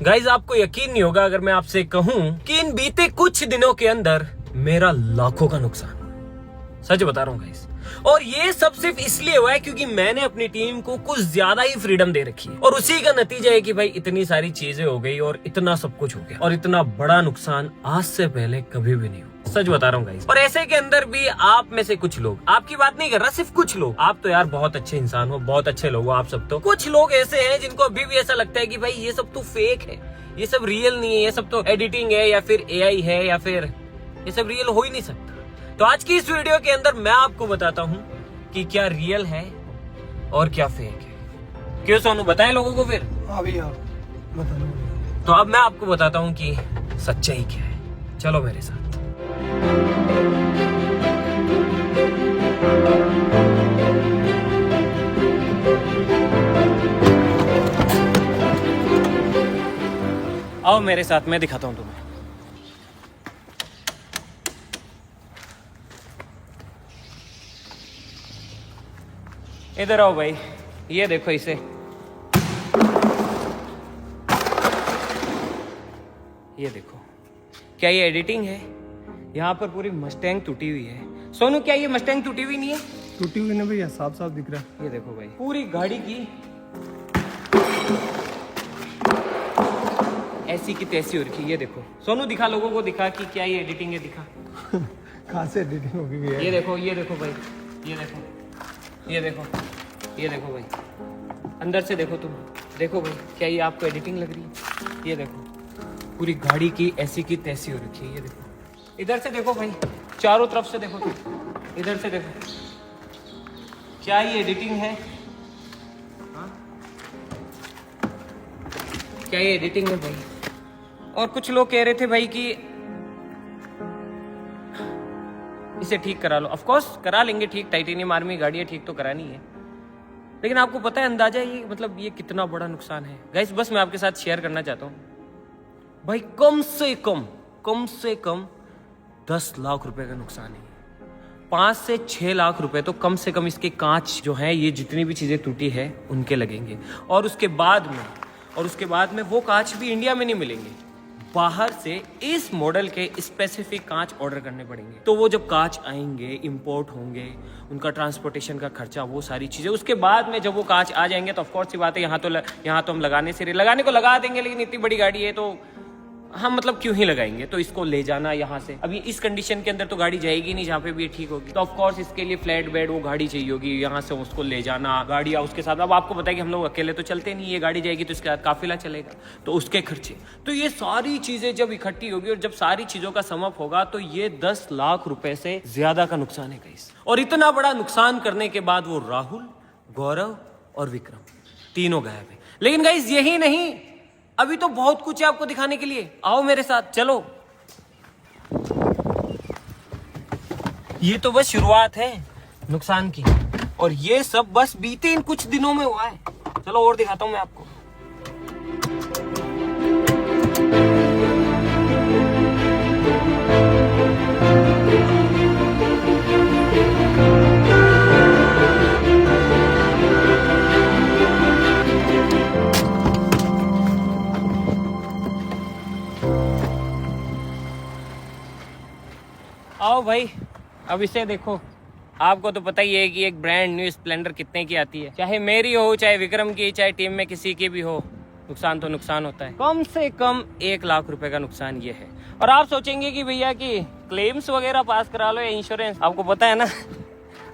Guys आपको यकीन नहीं होगा अगर मैं आपसे कहूं कि इन बीते कुछ दिनों के अंदर मेरा लाखों का नुकसान, सच बता रहा हूं गाइज। और ये सब सिर्फ इसलिए हुआ है क्योंकि मैंने अपनी टीम को कुछ ज्यादा ही फ्रीडम दे रखी है, और उसी का नतीजा है कि भाई इतनी सारी चीजें हो गई और इतना सब कुछ हो गया, और इतना बड़ा नुकसान आज से पहले कभी भी नहीं हुआ, सच बता रहा हूँ गाइस। और ऐसे के अंदर भी आप में से कुछ लोग, आपकी बात नहीं कर रहा, सिर्फ कुछ लोग, आप तो यार बहुत अच्छे इंसान हो, बहुत अच्छे लोग हो आप सब, तो कुछ लोग ऐसे हैं जिनको अभी भी ऐसा लगता है कि भाई ये सब तो फेक है, ये सब रियल नहीं है, ये सब तो एडिटिंग है या फिर AI है, या फिर ये सब रियल हो ही नहीं सकता। तो आज की इस वीडियो के अंदर मैं आपको बताता हूँ कि क्या रियल है और क्या फेक है। क्यों सोनू, बताएं लोगों को फिर? हाँ भैया बता। तो अब मैं आपको बताता हूँ कि सच्चाई क्या है, चलो मेरे साथ। आओ मेरे साथ, मैं दिखाता हूँ तुम्हें। इधर आओ भाई, ये देखो इसे, ये देखो, क्या ये एडिटिंग है? यहाँ पर पूरी मस्टैंग टूटी हुई है। सोनू, क्या ये मस्टैंग टूटी हुई नहीं है? टूटी हुई ना भैया, साफ साफ दिख रहा है। ये देखो भाई, पूरी गाड़ी की ऐसी की तैसी हो रखी है। ये देखो सोनू, दिखा लोगों को, दिखा कि क्या ये एडिटिंग है, दिखा। कहाँ से एडिटिंग होगी भैया? ये देखो, ये देखो भाई, ये देखो, ये देखो, ये देखो भाई, अंदर से देखो तुम, देखो भाई, क्या ये आपको एडिटिंग लग रही है? ये देखो, पूरी गाड़ी की ऐसी की तैसी हो रखी है। ये देखो, इधर से देखो भाई, चारों तरफ से देखो तुम, इधर से देखो, क्या ये एडिटिंग है? हाँ? क्या ये एडिटिंग है भाई? और कुछ लोग कह रहे थे भाई कि इसे ठीक करा लो। ऑफ कोर्स करा लेंगे ठीक, टाइटेनियम आर्मी गाड़ी है, ठीक तो करानी है, लेकिन आपको पता है अंदाजा ये, मतलब ये कितना बड़ा नुकसान है गाइस। बस मैं आपके साथ शेयर करना चाहता हूँ भाई, कम से कम 10 लाख रुपए का नुकसान है। 5 से 6 लाख रुपए तो कम से कम इसके कांच जो हैं, ये जितनी भी चीजें टूटी है उनके लगेंगे। और उसके बाद में वो कांच भी इंडिया में नहीं मिलेंगे, बाहर से इस मॉडल के स्पेसिफिक कांच ऑर्डर करने पड़ेंगे। तो वो जब कांच आएंगे, इंपोर्ट होंगे, उनका ट्रांसपोर्टेशन का खर्चा, वो सारी चीजें, उसके बाद में जब वो कांच आ जाएंगे तो ऑफ कोर्स सी बात है, यहाँ तो हम लगाने को लगा देंगे, लेकिन इतनी बड़ी गाड़ी है तो हम मतलब क्यों ही लगाएंगे। तो इसको ले जाना यहाँ से, अभी इस कंडीशन के अंदर तो गाड़ी जाएगी नहीं जहाँ पे भी ये ठीक होगी, तो ऑफ कोर्स इसके लिए फ्लैट बेड वो गाड़ी चाहिए होगी, यहाँ से उसको ले जाना, गाड़ी उसके साथ। अब आपको पता है कि हम लोग अकेले तो चलते नहीं, ये गाड़ी जाएगी तो इसके साथ काफिला चलेगा, तो उसके खर्चे, तो ये सारी चीजें जब इकट्ठी होगी और जब सारी चीजों का सम अप होगा तो ये 10 लाख रुपए से ज्यादा का नुकसान है गाइस। और इतना बड़ा नुकसान करने के बाद वो राहुल, गौरव और विक्रम तीनों गायब है। लेकिन गाइस यही नहीं, अभी तो बहुत कुछ है आपको दिखाने के लिए, आओ मेरे साथ चलो। ये तो बस शुरुआत है नुकसान की, और ये सब बस बीते इन कुछ दिनों में हुआ है। चलो और दिखाता हूं मैं आपको। आओ भाई, अब इसे देखो। आपको तो पता ही है कि एक ब्रांड न्यू स्प्लेंडर कितने की आती है, चाहे मेरी हो, चाहे विक्रम की, चाहे टीम में किसी की भी हो, नुकसान तो नुकसान होता है। कम से कम 1 लाख रुपए का नुकसान ये है। और आप सोचेंगे कि भैया कि क्लेम्स वगैरह पास करा लो या इंश्योरेंस, आपको पता है ना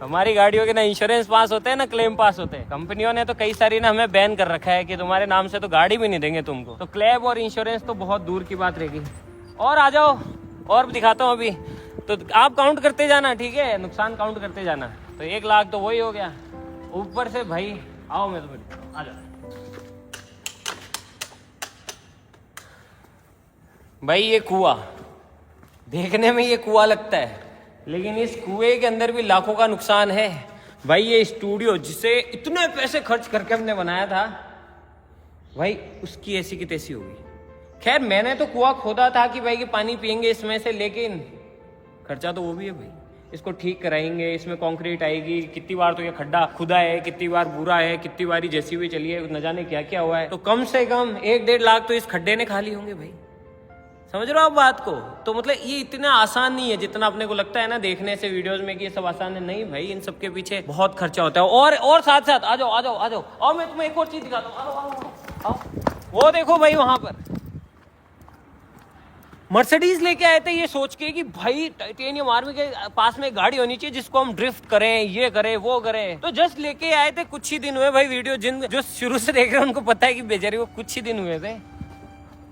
हमारी गाड़ियों के ना इंश्योरेंस पास होते हैं ना क्लेम पास होते हैं। कंपनियों ने तो कई सारी ना हमें बैन कर रखा है कि तुम्हारे नाम से तो गाड़ी भी नहीं देंगे तुमको, तो क्लेम और इंश्योरेंस तो बहुत दूर की बात रहेगी। और आ जाओ, और दिखाता हूँ अभी, तो आप काउंट करते जाना, ठीक है, नुकसान काउंट करते जाना। तो 1 लाख तो वही हो गया, ऊपर से भाई आओ मैं तो आ जाओ भाई। ये कुआं देखने में ये कुआं लगता है, लेकिन इस कुएं के अंदर भी लाखों का नुकसान है भाई। ये स्टूडियो जिसे इतने पैसे खर्च करके हमने बनाया था भाई, उसकी ऐसी की तैसी होगी। खैर मैंने तो कुआं खोदा था कि भाई कि पानी पियेंगे इसमें से, लेकिन खर्चा तो वो भी है भाई। इसको ठीक कराएंगे, इसमें कंक्रीट आएगी, कितनी बार तो ये खड्डा खुदा है, कितनी बार बुरा है, कितनी बार जैसी भी चली है, न जाने क्या क्या हुआ है। तो कम से कम 1-1.5 लाख तो इस खड्डे ने खा लिए होंगे भाई। समझ रहे हो आप बात को? तो मतलब ये इतना आसान नहीं है जितना अपने को लगता है ना देखने से वीडियोस में कि ये सब आसान है। नहीं भाई, इन सब के पीछे बहुत खर्चा होता है। और साथ साथ आ जाओ आ जाओ आ जाओ, और मैं तुम्हें एक और चीज दिखाता हूँ। आओ आओ आओ, वो देखो भाई, वहां पर मर्सिडीज लेके आए थे ये सोच के कि भाई टाइटेनियम आर्मी के पास में एक गाड़ी होनी चाहिए जिसको हम ड्रिफ्ट करें, ये करें वो करें। तो जस्ट लेके आए थे, कुछ ही दिन हुए भाई। वीडियो जिन जो शुरू से देख रहे हैं उनको पता है कि बेचारी वो कुछ ही दिन हुए थे,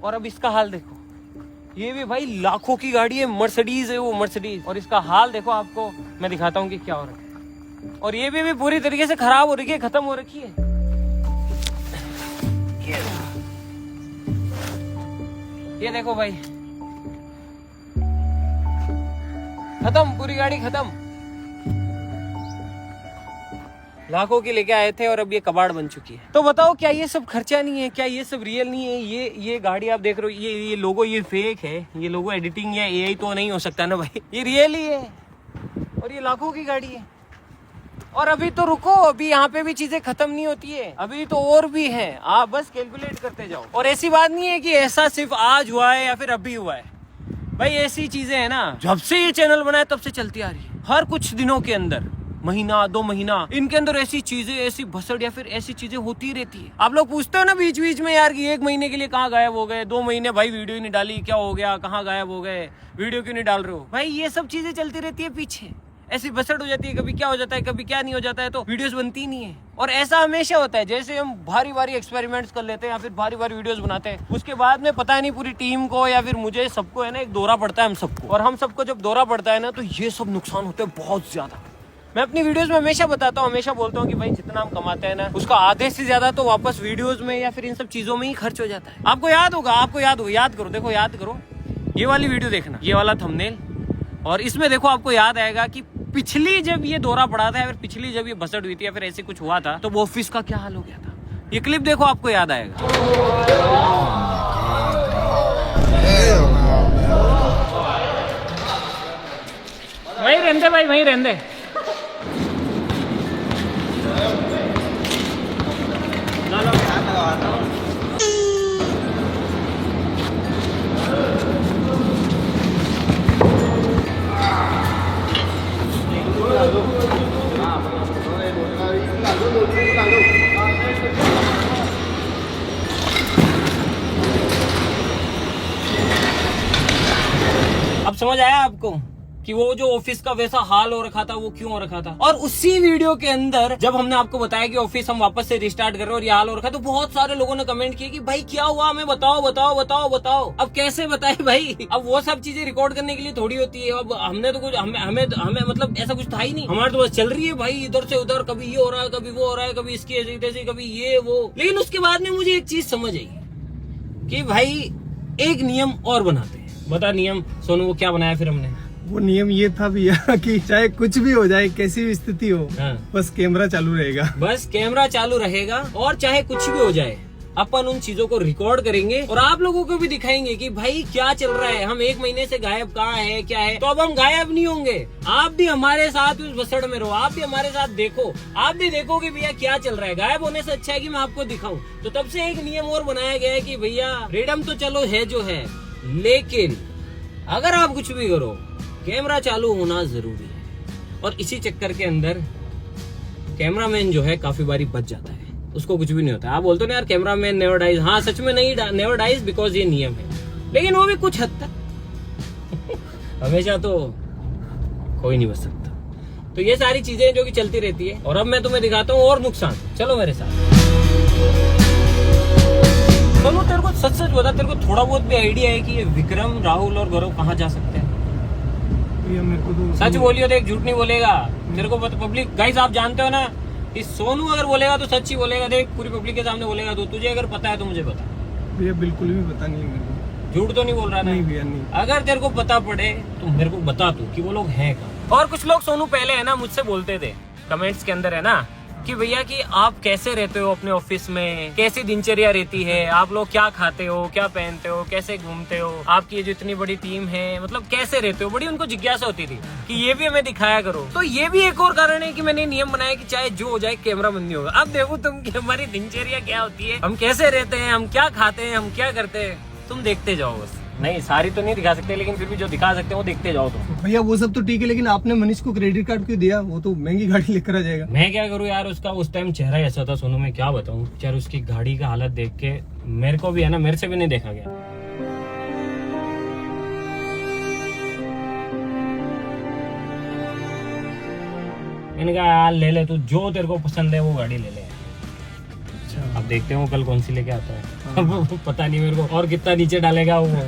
और अब इसका हाल देखो। ये भी भाई लाखों की गाड़ी है, मर्सिडीज है वो, मर्सिडीज। और इसका हाल देखो, आपको मैं दिखाता हूँ कि क्या हो रहा है। और ये भी पूरी तरीके से खराब हो रही है, खत्म हो रखी है। ये देखो भाई, खत्म, पूरी गाड़ी खत्म। लाखों की लेके आए थे और अब ये कबाड़ बन चुकी है। तो बताओ, क्या ये सब खर्चा नहीं है? क्या ये सब रियल नहीं है? ये गाड़ी आप देख रहे हो, ये लोगो ये फेक है, ये लोगो एडिटिंग या एआई तो नहीं हो सकता ना भाई, ये रियल ही है। और ये लाखों की गाड़ी है। और अभी तो रुको, अभी यहाँ पे भी चीजें खत्म नहीं होती है, अभी तो और भी है। आप बस कैलकुलेट करते जाओ। और ऐसी बात नहीं है कि ऐसा सिर्फ आज हुआ है या फिर अभी हुआ है भाई। ऐसी चीजें है ना, जब से ये चैनल बना है तब से चलती आ रही है। हर कुछ दिनों के अंदर, महीना 2 महीना, इनके अंदर ऐसी चीजें, ऐसी भसड़ या फिर ऐसी चीजें होती रहती है। आप लोग पूछते हो ना बीच बीच में यार कि 1 महीने के लिए कहाँ गायब हो गए, 2 महीने भाई वीडियो ही नहीं डाली, क्या हो गया, कहाँ गायब हो गए, वीडियो क्यों नहीं डाल रहे हो? भाई ये सब चीजें चलती रहती है पीछे, ऐसी भसड़ हो जाती है, कभी क्या हो जाता है, कभी क्या नहीं हो जाता है, तो वीडियोस बनती नहीं है। और ऐसा हमेशा होता है, जैसे हम भारी भारी एक्सपेरिमेंट्स कर लेते हैं या फिर भारी भारी वीडियोस बनाते हैं, उसके बाद में पता नहीं पूरी टीम को या फिर मुझे, सबको है ना एक दौरा पड़ता है, हम सबको। और हम सबको जब दौरा पड़ता है ना, तो ये सब नुकसान होते हैं बहुत ज्यादा। मैं अपनी वीडियोस में हमेशा बताता हूँ, हमेशा बोलता हूँ कि भाई जितना हम कमाते हैं ना, उसका आधे से ज्यादा तो वापस वीडियोस में या फिर इन सब चीजों में ही खर्च हो जाता है। आपको याद होगा, याद करो, देखो याद करो, ये वाली वीडियो देखना, ये वाला थंबनेल, और इसमें देखो आपको याद आएगा कि पिछली जब ये दौरा पड़ा था या फिर पिछली जब ये बसड़ हुई थी या फिर ऐसे कुछ हुआ था, तो वो ऑफिस का क्या हाल हो गया था। ये क्लिप देखो, आपको याद आएगा। वहीं रहने भाई, वहीं रहने। अब समझ आया आपको कि वो जो ऑफिस का वैसा हाल हो रखा था वो क्यों हो रखा था। और उसी वीडियो के अंदर जब हमने आपको बताया कि ऑफिस हम वापस से रिस्टार्ट कर रहे हैं और ये हाल हो रखा, तो बहुत सारे लोगों ने कमेंट किए कि भाई क्या हुआ, हमें बताओ बताओ बताओ बताओ। अब कैसे बताए भाई, अब वो सब चीजें रिकॉर्ड करने के लिए थोड़ी होती है। अब हमने तो कुछ हमें मतलब ऐसा कुछ था ही नहीं, हमारे तो बस चल रही है भाई, इधर से उधर, कभी ये हो रहा है, कभी वो हो रहा है, कभी इसकी ऐसी तैसी, कभी ये वो। लेकिन उसके बाद में मुझे एक चीज समझ आई कि भाई एक नियम और बनाते हैं। बता नियम सोनू, वो क्या बनाया फिर हमने? वो नियम ये था भैया कि चाहे कुछ भी हो जाए, कैसी भी स्थिति हो, बस कैमरा चालू रहेगा। बस कैमरा चालू रहेगा, और चाहे कुछ भी हो जाए अपन उन चीजों को रिकॉर्ड करेंगे और आप लोगों को भी दिखाएंगे कि भाई क्या चल रहा है। हम 1 महीने से गायब कहाँ है, क्या है। तो अब हम गायब नहीं होंगे, आप भी हमारे साथ उस बसड़ में रहो, आप भी हमारे साथ देखो, आप भी देखो कि भैया क्या चल रहा है। गायब होने से अच्छा है कि मैं आपको दिखाऊं। तो तब से एक नियम और बनाया गया है कि भैया फ्रीडम तो चलो है जो है, लेकिन अगर आप कुछ भी करो, कैमरा चालू होना जरूरी है। और इसी चक्कर के अंदर कैमरामैन जो है काफी बारी बच जाता है, उसको कुछ भी नहीं होता। आप बोलते हो ना यार कैमरामैन नेवर डाइज, हाँ सच में नहीं नेवर डाइज, बिकॉज ये नियम है। लेकिन वो भी कुछ हद तक हमेशा तो कोई नहीं बच सकता। तो ये सारी चीजें जो कि चलती रहती है। और अब मैं तुम्हें दिखाता हूँ और नुकसान, चलो मेरे साथ। सोनू तेरे को सच सच बता, तेरे को थोड़ा बहुत भी आइडिया है कि ये विक्रम, राहुल और गौरव कहाँ जा सकते हैं? मेरे को तो सच बोलियो, देख झूठ नहीं बोलेगा। तेरे को पब्लिक गाइस आप जानते हो ना कि सोनू अगर बोलेगा तो सच ही बोलेगा। देख पूरी पब्लिक के सामने बोलेगा। तो तुझे अगर पता है तो मुझे बता। भैया बिल्कुल भी पता नहीं है मेरे को। झूठ तो नहीं बोल रहा ना? नहीं भैया नहीं। अगर तेरे को पता पड़े तो मेरे को बता तू कि वो लोग हैं कहाँ। और कुछ लोग सोनू पहले है ना मुझसे बोलते थे कमेंट्स के अंदर है ना कि भैया कि आप कैसे रहते हो अपने ऑफिस में, कैसी दिनचर्या रहती है, आप लोग क्या खाते हो, क्या पहनते हो, कैसे घूमते हो, आपकी ये जो इतनी बड़ी टीम है मतलब कैसे रहते हो, बड़ी उनको जिज्ञासा होती थी कि ये भी हमें दिखाया करो। तो ये भी एक और कारण है कि मैंने नियम बनाया कि चाहे जो हो जाए कैमरा बंद नहीं होगा। अब देखो तुम कि हमारी दिनचर्या क्या होती है, हम कैसे रहते हैं, हम क्या खाते हैं, हम क्या करते हैं, तुम देखते जाओ बस। नहीं सारी तो नहीं दिखा सकते, लेकिन फिर भी जो दिखा सकते हैं वो देखते जाओ तुम। भैया वो सब तो ठीक है, लेकिन आपने मनीष को क्रेडिट कार्ड क्यों दिया? वो तो महंगी गाड़ी लेकर आ जाएगा। मैं क्या करूँ यार, उसका उस टाइम चेहरा ही ऐसा था सोनू, मैं क्या बताऊँ यार, उसकी गाड़ी का हालत देख के मेरे को भी है ना, मेरे से भी नहीं देखा गया। मैंने कहा यार ले ले तू, जो तेरे को पसंद है वो गाड़ी ले ले। अच्छा। अब देखते हैं वो कल कौन सी लेके आता है। अब पता नहीं मेरे को और कितना नीचे डालेगा वो।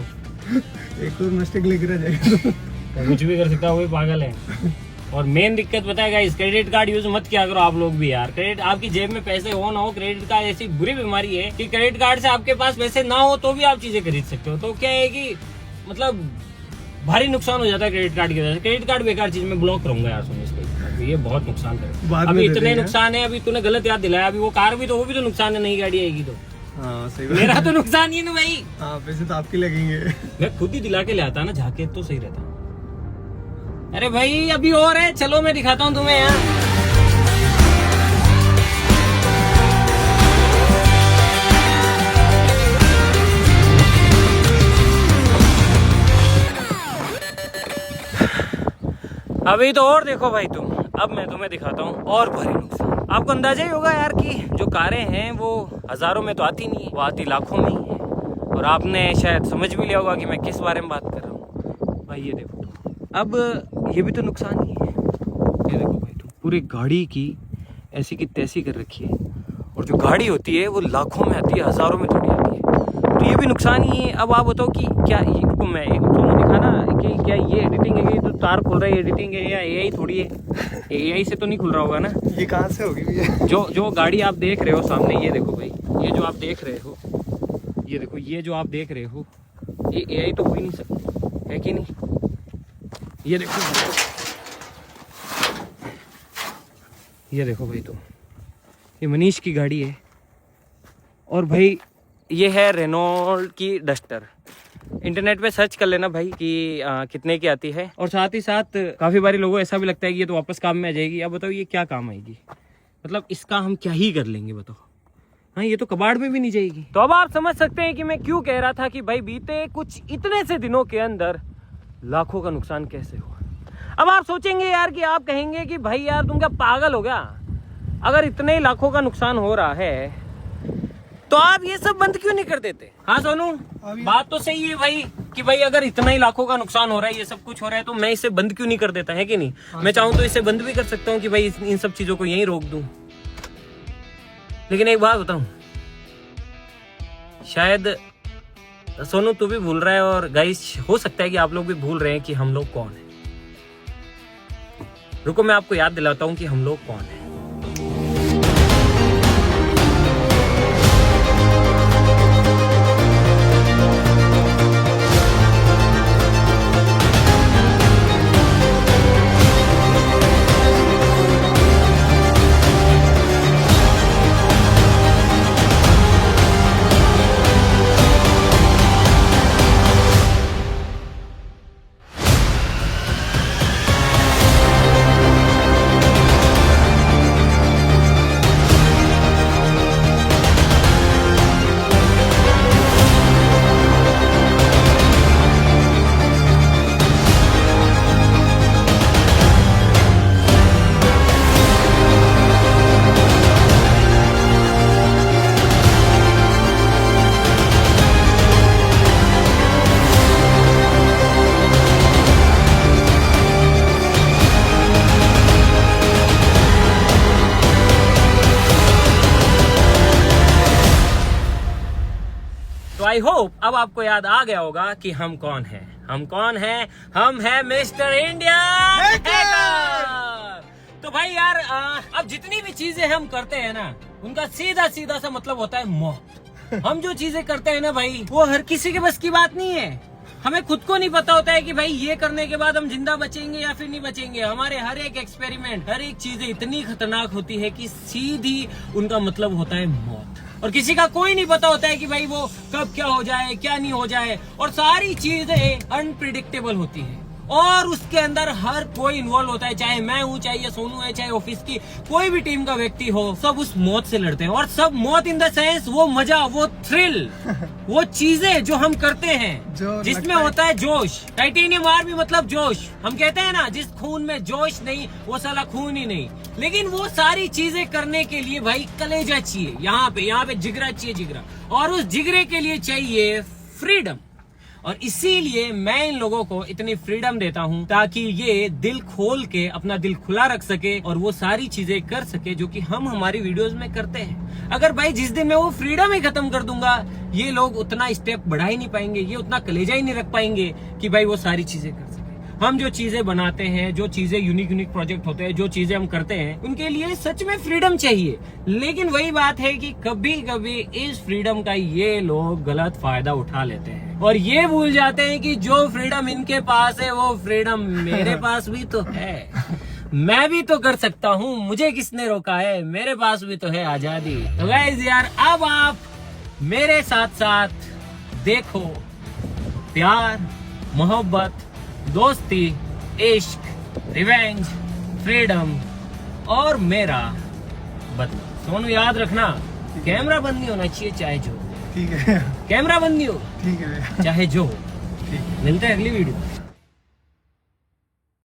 एक और मिस्टेक लेकर आ जाएगा तो कुछ भी कर सकता है, वो भी पागल है। और मेन दिक्कत पता है गाइस, क्रेडिट कार्ड यूज मत किया करो आप लोग भी यार। क्रेडिट आपकी जेब में पैसे हो ना हो, क्रेडिट कार्ड ऐसी बुरी बीमारी है कि क्रेडिट कार्ड से आपके पास पैसे ना हो तो भी आप चीजें खरीद सकते हो। तो क्या है कि मतलब भारी नुकसान हो जाता है क्रेडिट कार्ड की वजह से। क्रेडिट कार्ड बेकार चीज, में ब्लॉक करूंगा यार सुन इसको, ये बहुत नुकसान करेगा। अभी इतने नुकसान है, अभी तूने गलत याद दिलाया। अभी वो कार भी तो, वो भी तो नुकसान है, नई गाड़ी आएगी तो। हाँ सही बात। मेरा तो नुकसान ही है ना भाई। हाँ पैसे तो आपके लगेंगे। मैं खुद ही दिला के ले आता ना जाके, तो सही रहता। अरे भाई अभी और है, चलो मैं दिखाता हूँ तुम्हें यार। अभी तो और देखो भाई तुम, अब मैं तुम्हें दिखाता हूँ और भारी नुकसान। आपको अंदाजा ही होगा यार कि जो कारें हैं वो हजारों में तो आती नहीं है, वो आती लाखों में ही है। और आपने शायद समझ भी लिया होगा कि मैं किस बारे में बात कर रहा हूँ। भाई ये देखो, अब ये भी तो नुकसान ही है। ये देखो भाई तुम, पूरी गाड़ी की ऐसी की तैसी कर रखी है, और जो गाड़ी होती है वो लाखों में आती है, हजारों में थोड़ी आती है। तो ये भी नुकसान ही है। अब आप बताओ कि क्या इनको मैं एक दोनों दिखाना कि क्या ये एडिटिंग है, कि तो तार खुल रहा है एडिटिंग है, या एआई थोड़ी है? एआई से तो नहीं खुल रहा होगा ना? ये कहाँ से होगी भैया? जो गाड़ी आप देख रहे हो सामने, ये देखो भाई, ये जो आप देख रहे हो, ये देखो, ये जो आप देख रहे हो, ये एआई तो हो ही नहीं सकती, है कि नहीं? ये देखो, ये देखो भाई, तो ये मनीष की गाड़ी है। और भाई ये है रेनॉल्ट की डस्टर। इंटरनेट पे सर्च कर लेना भाई कि कितने की आती है। और साथ ही साथ काफी बारी लोगों को ऐसा भी लगता है कि ये तो वापस काम में आ जाएगी। अब बताओ ये क्या काम आएगी, मतलब इसका हम क्या ही कर लेंगे बताओ। हाँ ये तो कबाड़ में भी नहीं जाएगी। तो अब आप समझ सकते हैं कि मैं क्यों कह रहा था कि भाई बीते कुछ इतने से दिनों के अंदर लाखों का नुकसान कैसे हुआ। अब आप सोचेंगे यार कि आप कहेंगे कि भाई यार तुम क्या पागल हो गया, अगर इतने लाखों का नुकसान हो रहा है तो आप ये सब बंद क्यों नहीं कर देते? हाँ सोनू, बात तो सही है भाई कि भाई अगर इतना ही लाखों का नुकसान हो रहा है, ये सब कुछ हो रहा है, तो मैं इसे बंद क्यों नहीं कर देता, है कि नहीं? मैं चाहूँ तो इसे बंद भी कर सकता हूँ कि भाई इन सब चीजों को यहीं रोक दूं। लेकिन एक बात बताऊं, शायद सोनू तू भी भूल रहा है, और गाइस हो सकता है कि आप लोग भी भूल रहे हैं कि हम लोग कौन है। रुको मैं आपको याद दिलाता हूँ कि हम लोग कौन है। आई होप अब आपको याद आ गया होगा कि हम कौन हैं। हम कौन हैं? हम हैं मिस्टर इंडिया हैकर। तो भाई यार अब जितनी भी चीजें हम करते हैं ना, उनका सीधा सीधा सा मतलब होता है मौत। हम जो चीजें करते हैं ना भाई, वो हर किसी के बस की बात नहीं है। हमें खुद को नहीं पता होता है कि भाई ये करने के बाद हम जिंदा बचेंगे या फिर नहीं बचेंगे। हमारे हर एक एक्सपेरिमेंट, हर एक चीजें इतनी खतरनाक होती है कि सीधी उनका मतलब होता है मौत। और किसी का कोई नहीं पता होता है कि भाई वो कब क्या हो जाए, क्या नहीं हो जाए। और सारी चीजें अनप्रिडिक्टेबल होती है और उसके अंदर हर कोई इन्वॉल्व होता है, चाहे मैं हूँ, चाहे ये सोनू है, चाहे ऑफिस की कोई भी टीम का व्यक्ति हो, सब उस मौत से लड़ते हैं। और सब मौत इन द सेंस वो मजा, वो थ्रिल, वो चीजें जो हम करते हैं जिसमें होता है जोश। टाइटेनियम आर्मी मतलब जोश। हम कहते हैं ना, जिस खून में जोश नहीं वो साला खून ही नहीं। लेकिन वो सारी चीजें करने के लिए भाई कलेजा चाहिए, यहाँ पे जिगरा चाहिए, जिगरा। और उस जिगरे के लिए चाहिए फ्रीडम। और इसीलिए मैं इन लोगों को इतनी फ्रीडम देता हूं ताकि ये दिल खोल के अपना दिल खुला रख सके और वो सारी चीजें कर सके जो कि हम हमारी वीडियोस में करते हैं। अगर भाई जिस दिन मैं वो फ्रीडम ही खत्म कर दूंगा, ये लोग उतना स्टेप बढ़ा ही नहीं पाएंगे, ये उतना कलेजा ही नहीं रख पाएंगे कि भाई वो सारी चीजें कर सके। हम जो चीजें बनाते हैं, जो चीजें यूनिक प्रोजेक्ट होते हैं, जो चीजें हम करते हैं, उनके लिए सच में फ्रीडम चाहिए। लेकिन वही बात है कि कभी कभी इस फ्रीडम का ये लोग गलत फायदा उठा लेते हैं और ये भूल जाते हैं कि जो फ्रीडम इनके पास है वो फ्रीडम मेरे पास भी तो है। मैं भी तो कर सकता हूँ, मुझे किसने रोका है, मेरे पास भी तो है आजादी। तो गाइस यार, अब आप मेरे साथ साथ देखो प्यार, मोहब्बत, दोस्ती, इश्क, रिवेंज, फ्रीडम और मेरा बदला। सोनू याद रखना, कैमरा बंद नहीं होना चाहिए चाहे जो। ठीक है, कैमरा बंद नहीं हो, ठीक है, चाहे जो हो। ठीक है। मिलते हैं अगली वीडियो।